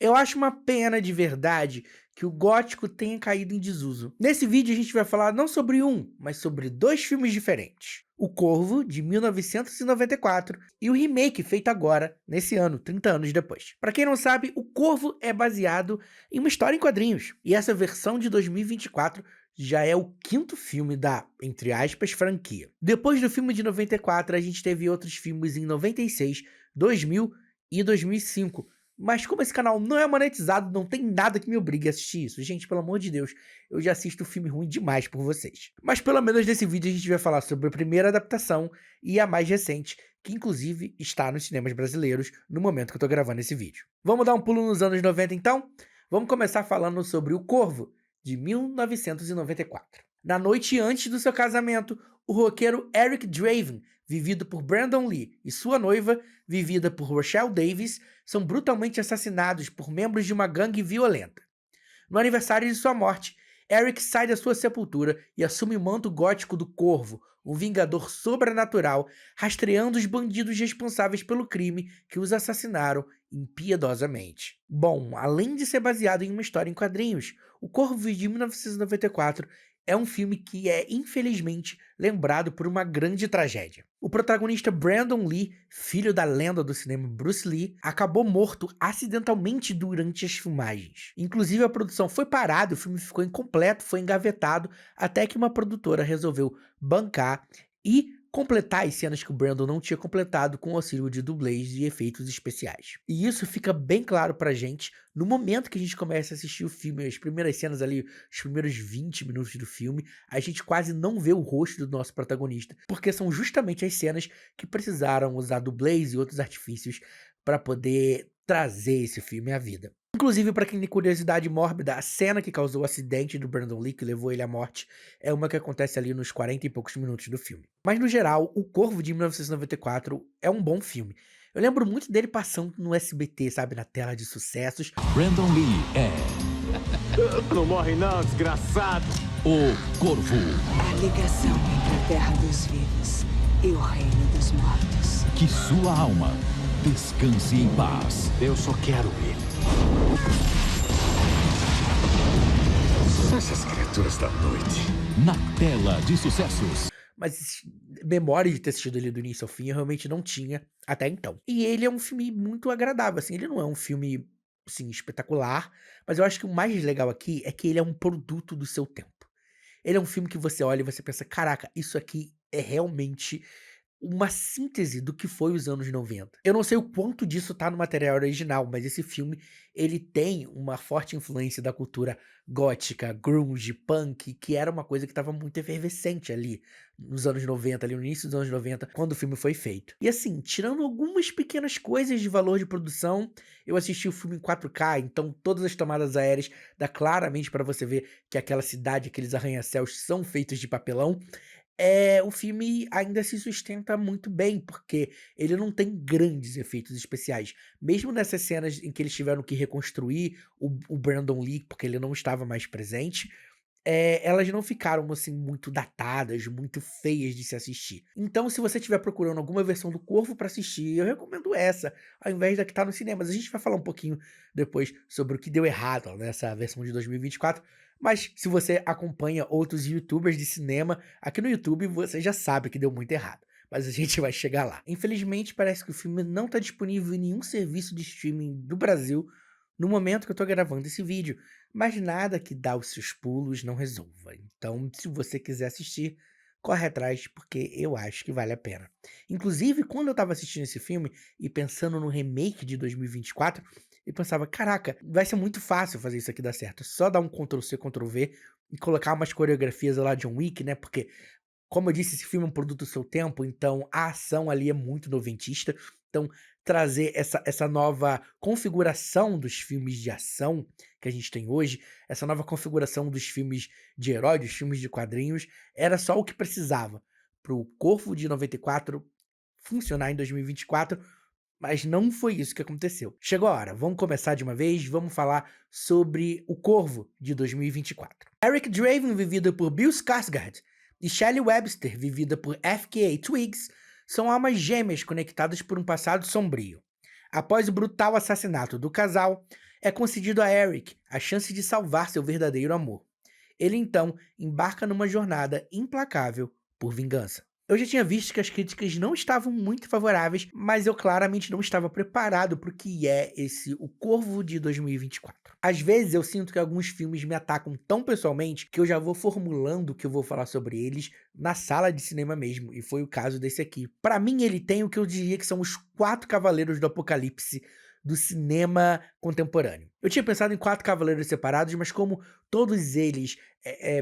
Eu acho uma pena de verdade que o gótico tenha caído em desuso. Nesse vídeo a gente vai falar não sobre um, mas sobre dois filmes diferentes. O Corvo, de 1994, e o remake feito agora, nesse ano, 30 anos depois. Pra quem não sabe, o Corvo é baseado em uma história em quadrinhos, e essa versão de 2024 já é o quinto filme da, entre aspas, franquia. Depois do filme de 94, a gente teve outros filmes em 96, 2000 e 2005, mas como esse canal não é monetizado, não tem nada que me obrigue a assistir isso. Gente, pelo amor de Deus, eu já assisto filme ruim demais por vocês. Mas pelo menos nesse vídeo a gente vai falar sobre a primeira adaptação e a mais recente, que inclusive está nos cinemas brasileiros no momento que eu tô gravando esse vídeo. Vamos dar um pulo nos anos 90 então? Vamos começar falando sobre O Corvo, de 1994. Na noite antes do seu casamento, o roqueiro Eric Draven, vivido por Brandon Lee, e sua noiva, vivida por Rochelle Davis, são brutalmente assassinados por membros de uma gangue violenta. No aniversário de sua morte, Eric sai da sua sepultura e assume o manto gótico do Corvo, um vingador sobrenatural, rastreando os bandidos responsáveis pelo crime que os assassinaram impiedosamente. Bom, além de ser baseado em uma história em quadrinhos, O Corvo de 1994 é um filme que é, infelizmente, lembrado por uma grande tragédia. O protagonista Brandon Lee, filho da lenda do cinema Bruce Lee, acabou morto acidentalmente durante as filmagens. Inclusive, a produção foi parada, o filme ficou incompleto, foi engavetado, até que uma produtora resolveu bancar e completar as cenas que o Brandon não tinha completado com o auxílio de dublês e efeitos especiais. E isso fica bem claro pra gente no momento que a gente começa a assistir o filme, as primeiras cenas ali, os primeiros 20 minutos do filme, a gente quase não vê o rosto do nosso protagonista, porque são justamente as cenas que precisaram usar dublês e outros artifícios para poder trazer esse filme à vida. Inclusive, para quem tem curiosidade mórbida, a cena que causou o acidente do Brandon Lee, que levou ele à morte, é uma que acontece ali nos 40 e poucos minutos do filme. Mas, no geral, O Corvo de 1994 é um bom filme. Eu lembro muito dele passando no SBT, sabe, na tela de sucessos. Brandon Lee é Não morre não, desgraçado! o Corvo. A ligação entre a terra dos vivos e o reino dos mortos. Que sua alma descanse em paz. Eu só quero ele. Essas criaturas da noite. Na tela de sucessos. Mas memória de ter assistido ele do início ao fim eu realmente não tinha até então. E ele é um filme muito agradável, assim, ele não é um filme, assim, espetacular, mas eu acho que o mais legal aqui é que ele é um produto do seu tempo. Ele é um filme que você olha e você pensa, caraca, isso aqui é realmente uma síntese do que foi os anos 90. Eu não sei o quanto disso tá no material original, mas esse filme, ele tem uma forte influência da cultura gótica, grunge, punk, que era uma coisa que estava muito efervescente ali nos anos 90, ali no início dos anos 90, quando o filme foi feito. E assim, tirando algumas pequenas coisas de valor de produção, eu assisti o filme em 4K, então todas as tomadas aéreas dá claramente para você ver que aquela cidade, aqueles arranha-céus são feitos de papelão. O filme ainda se sustenta muito bem, porque ele não tem grandes efeitos especiais. Mesmo nessas cenas em que eles tiveram que reconstruir o Brandon Lee, porque ele não estava mais presente, elas não ficaram, assim, muito datadas, muito feias de se assistir. Então, se você estiver procurando alguma versão do Corvo para assistir, eu recomendo essa, ao invés da que tá nos cinemas. A gente vai falar um pouquinho depois sobre o que deu errado nessa versão de 2024, mas se você acompanha outros youtubers de cinema, aqui no YouTube você já sabe que deu muito errado. Mas a gente vai chegar lá. Infelizmente, parece que o filme não está disponível em nenhum serviço de streaming do Brasil no momento que eu tô gravando esse vídeo, mas nada que dá os seus pulos não resolva. Então, se você quiser assistir, corre atrás, porque eu acho que vale a pena. Inclusive, quando eu tava assistindo esse filme e pensando no remake de 2024, eu pensava, caraca, vai ser muito fácil fazer isso aqui dar certo. É só dar um Ctrl+C, Ctrl+V e colocar umas coreografias lá de John Wick, né? Porque, como eu disse, esse filme é um produto do seu tempo, então a ação ali é muito noventista. Então, trazer essa nova configuração dos filmes de ação que a gente tem hoje, essa nova configuração dos filmes de herói, dos filmes de quadrinhos, era só o que precisava para o Corvo de 94 funcionar em 2024, mas não foi isso que aconteceu. Chegou a hora, vamos começar de uma vez, vamos falar sobre o Corvo de 2024. Eric Draven, vivido por Bill Skarsgård, e Shelley Webster, vivida por FKA Twigs, são almas gêmeas conectadas por um passado sombrio. Após o brutal assassinato do casal, é concedido a Eric a chance de salvar seu verdadeiro amor. Ele então embarca numa jornada implacável por vingança. Eu já tinha visto que as críticas não estavam muito favoráveis, mas eu claramente não estava preparado para o que é O Corvo de 2024. Às vezes eu sinto que alguns filmes me atacam tão pessoalmente que eu já vou formulando o que eu vou falar sobre eles na sala de cinema mesmo, e foi o caso desse aqui. Para mim ele tem o que eu diria que são os 4 cavaleiros do apocalipse do cinema contemporâneo. Eu tinha pensado em 4 cavaleiros separados, mas como todos eles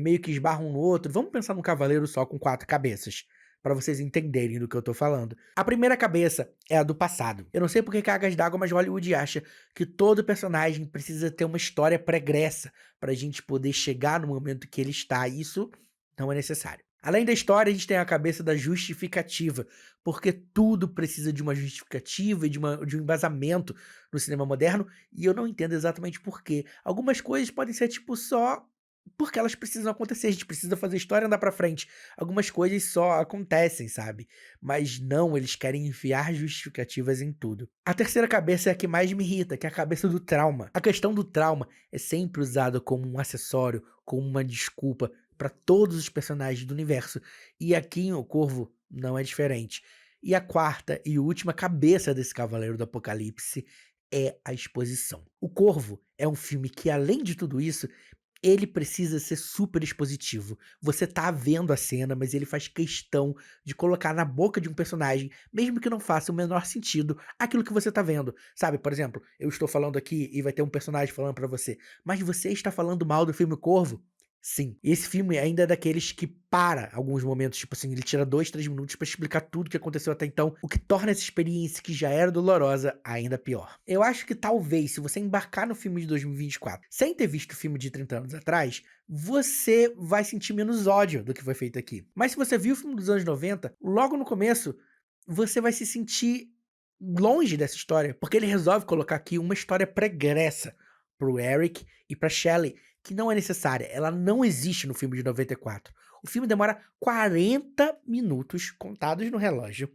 meio que esbarram um no outro, vamos pensar num cavaleiro só com 4 cabeças, para vocês entenderem do que eu tô falando. A primeira cabeça é a do passado. Eu não sei por que cargas d'água, mas Hollywood acha que todo personagem precisa ter uma história pregressa pra gente poder chegar no momento que ele está. Isso não é necessário. Além da história, a gente tem a cabeça da justificativa, porque tudo precisa de uma justificativa e de um embasamento no cinema moderno, e eu não entendo exatamente por quê. Algumas coisas podem ser tipo só porque elas precisam acontecer, a gente precisa fazer a história andar pra frente. Algumas coisas só acontecem, sabe? Mas não, eles querem enfiar justificativas em tudo. A terceira cabeça é a que mais me irrita, que é a cabeça do trauma. A questão do trauma é sempre usada como um acessório, como uma desculpa para todos os personagens do universo. E aqui em O Corvo não é diferente. E a quarta e última cabeça desse Cavaleiro do Apocalipse é a exposição. O Corvo é um filme que, além de tudo isso, ele precisa ser super expositivo. Você tá vendo a cena, mas ele faz questão de colocar na boca de um personagem, mesmo que não faça o menor sentido, aquilo que você tá vendo. Sabe, por exemplo, eu estou falando aqui e vai ter um personagem falando pra você, mas você está falando mal do filme Corvo? Sim, esse filme ainda é daqueles que para alguns momentos, tipo assim, ele tira 2, 3 minutos pra explicar tudo que aconteceu até então, o que torna essa experiência que já era dolorosa ainda pior. Eu acho que talvez, se você embarcar no filme de 2024 sem ter visto o filme de 30 anos atrás, você vai sentir menos ódio do que foi feito aqui. Mas se você viu o filme dos anos 90, logo no começo, você vai se sentir longe dessa história, porque ele resolve colocar aqui uma história pregressa pro Eric e pra Shelley, que não é necessária, ela não existe no filme de 94. O filme demora 40 minutos, contados no relógio,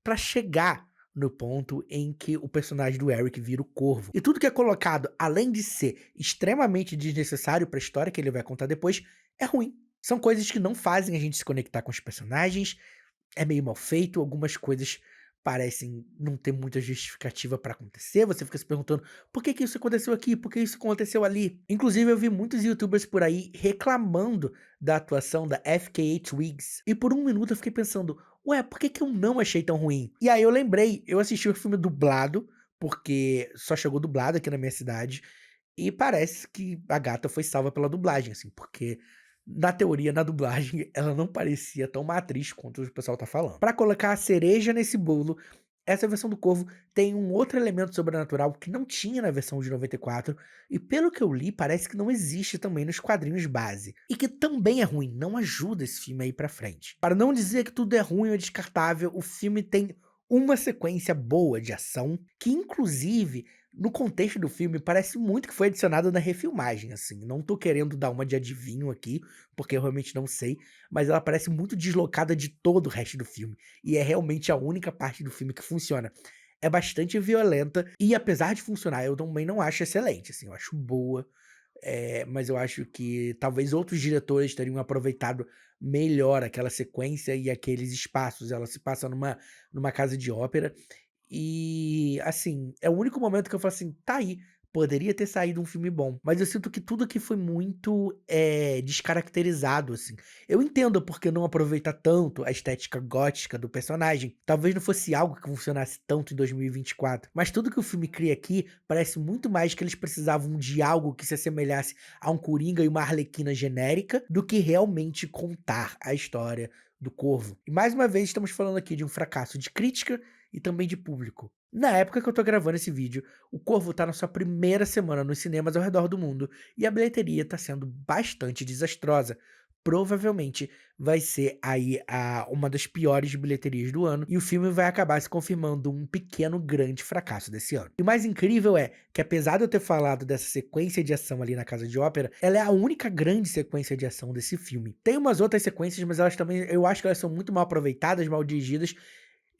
pra chegar no ponto em que o personagem do Eric vira o Corvo. E tudo que é colocado, além de ser extremamente desnecessário pra história que ele vai contar depois, é ruim. São coisas que não fazem a gente se conectar com os personagens, é meio mal feito, algumas coisas parecem não ter muita justificativa pra acontecer, você fica se perguntando por que que isso aconteceu aqui, por que isso aconteceu ali. Inclusive eu vi muitos youtubers por aí reclamando da atuação da FKA Twigs, e por um minuto eu fiquei pensando, ué, por que que eu não achei tão ruim? E aí eu lembrei, eu assisti o filme dublado, porque só chegou dublado aqui na minha cidade, e parece que a gata foi salva pela dublagem, assim, porque na teoria, na dublagem, ela não parecia tão má atriz quanto o pessoal tá falando. Pra colocar a cereja nesse bolo, essa versão do Corvo tem um outro elemento sobrenatural que não tinha na versão de 94, e pelo que eu li, parece que não existe também nos quadrinhos base. E que também é ruim, não ajuda esse filme a ir pra frente. Para não dizer que tudo é ruim ou descartável, o filme tem uma sequência boa de ação, que inclusive, no contexto do filme, parece muito que foi adicionada na refilmagem, assim. Não tô querendo dar uma de adivinho aqui, porque eu realmente não sei, mas ela parece muito deslocada de todo o resto do filme. E é realmente a única parte do filme que funciona. É bastante violenta, e apesar de funcionar, eu também não acho excelente, assim, eu acho boa. Mas eu acho que talvez outros diretores teriam aproveitado melhor aquela sequência e aqueles espaços. Ela se passa numa casa de ópera e, assim, é o único momento que eu falo assim: "Tá aí, poderia ter saído um filme bom". Mas eu sinto que tudo aqui foi muito, descaracterizado, assim. Eu entendo por que não aproveitar tanto a estética gótica do personagem. Talvez não fosse algo que funcionasse tanto em 2024, mas tudo que o filme cria aqui parece muito mais que eles precisavam de algo que se assemelhasse a um Coringa e uma Arlequina genérica, do que realmente contar a história do Corvo. E mais uma vez estamos falando aqui de um fracasso de crítica e também de público. Na época que eu tô gravando esse vídeo, o Corvo tá na sua primeira semana nos cinemas ao redor do mundo e a bilheteria tá sendo bastante desastrosa. Provavelmente vai ser aí uma das piores bilheterias do ano e o filme vai acabar se confirmando um pequeno grande fracasso desse ano. E o mais incrível é que, apesar de eu ter falado dessa sequência de ação ali na Casa de Ópera, ela é a única grande sequência de ação desse filme. Tem umas outras sequências, mas elas também, eu acho que elas são muito mal aproveitadas, mal dirigidas,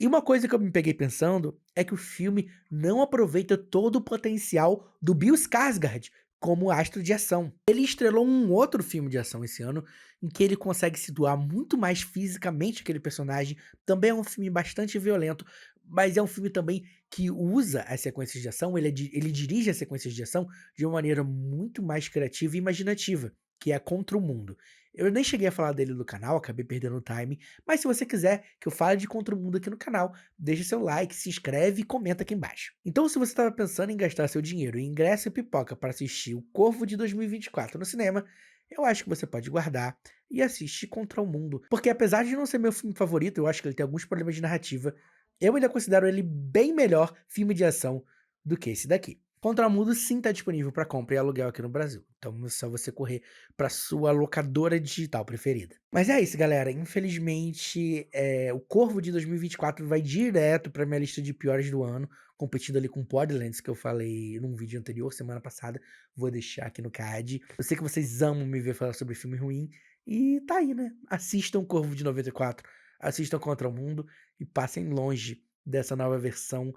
E uma coisa que eu me peguei pensando é que o filme não aproveita todo o potencial do Bill Skarsgård como astro de ação. Ele estrelou um outro filme de ação esse ano, em que ele consegue se doar muito mais fisicamente aquele personagem. Também é um filme bastante violento, mas é um filme também que usa as sequências de ação, ele dirige as sequências de ação de uma maneira muito mais criativa e imaginativa, que é Contra o Mundo. Eu nem cheguei a falar dele no canal, acabei perdendo o time, mas se você quiser que eu fale de Contra o Mundo aqui no canal, deixa seu like, se inscreve e comenta aqui embaixo. Então, se você estava pensando em gastar seu dinheiro em ingresso e pipoca para assistir o Corvo de 2024 no cinema, eu acho que você pode guardar e assistir Contra o Mundo. Porque apesar de não ser meu filme favorito, eu acho que ele tem alguns problemas de narrativa, eu ainda considero ele bem melhor filme de ação do que esse daqui. Contra o Mundo sim está disponível para compra e aluguel aqui no Brasil. Então é só você correr para sua locadora digital preferida. Mas é isso, galera. Infelizmente, o Corvo de 2024 vai direto para minha lista de piores do ano, competindo ali com Borderlands, que eu falei num vídeo anterior, semana passada. Vou deixar aqui no card. Eu sei que vocês amam me ver falar sobre filme ruim. E tá aí, né? Assistam Corvo de 94, assistam Contra o Mundo e passem longe dessa nova versão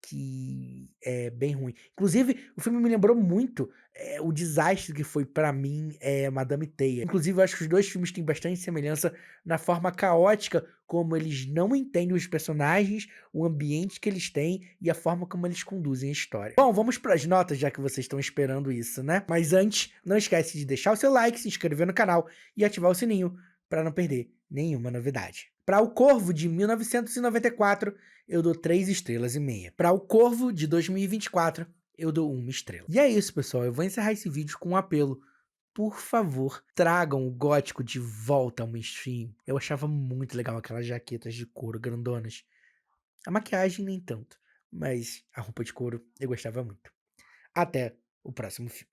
que é bem ruim. Inclusive, o filme me lembrou muito o desastre que foi pra mim Madame Teia. Inclusive, eu acho que os dois filmes têm bastante semelhança na forma caótica como eles não entendem os personagens, o ambiente que eles têm e a forma como eles conduzem a história. Bom, vamos pras notas, já que vocês estão esperando isso, né? Mas antes, não esquece de deixar o seu like, se inscrever no canal e ativar o sininho para não perder nenhuma novidade. Para O Corvo de 1994, eu dou 3 estrelas e meia. Para O Corvo de 2024, eu dou 1 estrela. E é isso, pessoal. Eu vou encerrar esse vídeo com um apelo. Por favor, tragam o gótico de volta ao mainstream. Eu achava muito legal aquelas jaquetas de couro grandonas. A maquiagem nem tanto, mas a roupa de couro eu gostava muito. Até o próximo filme.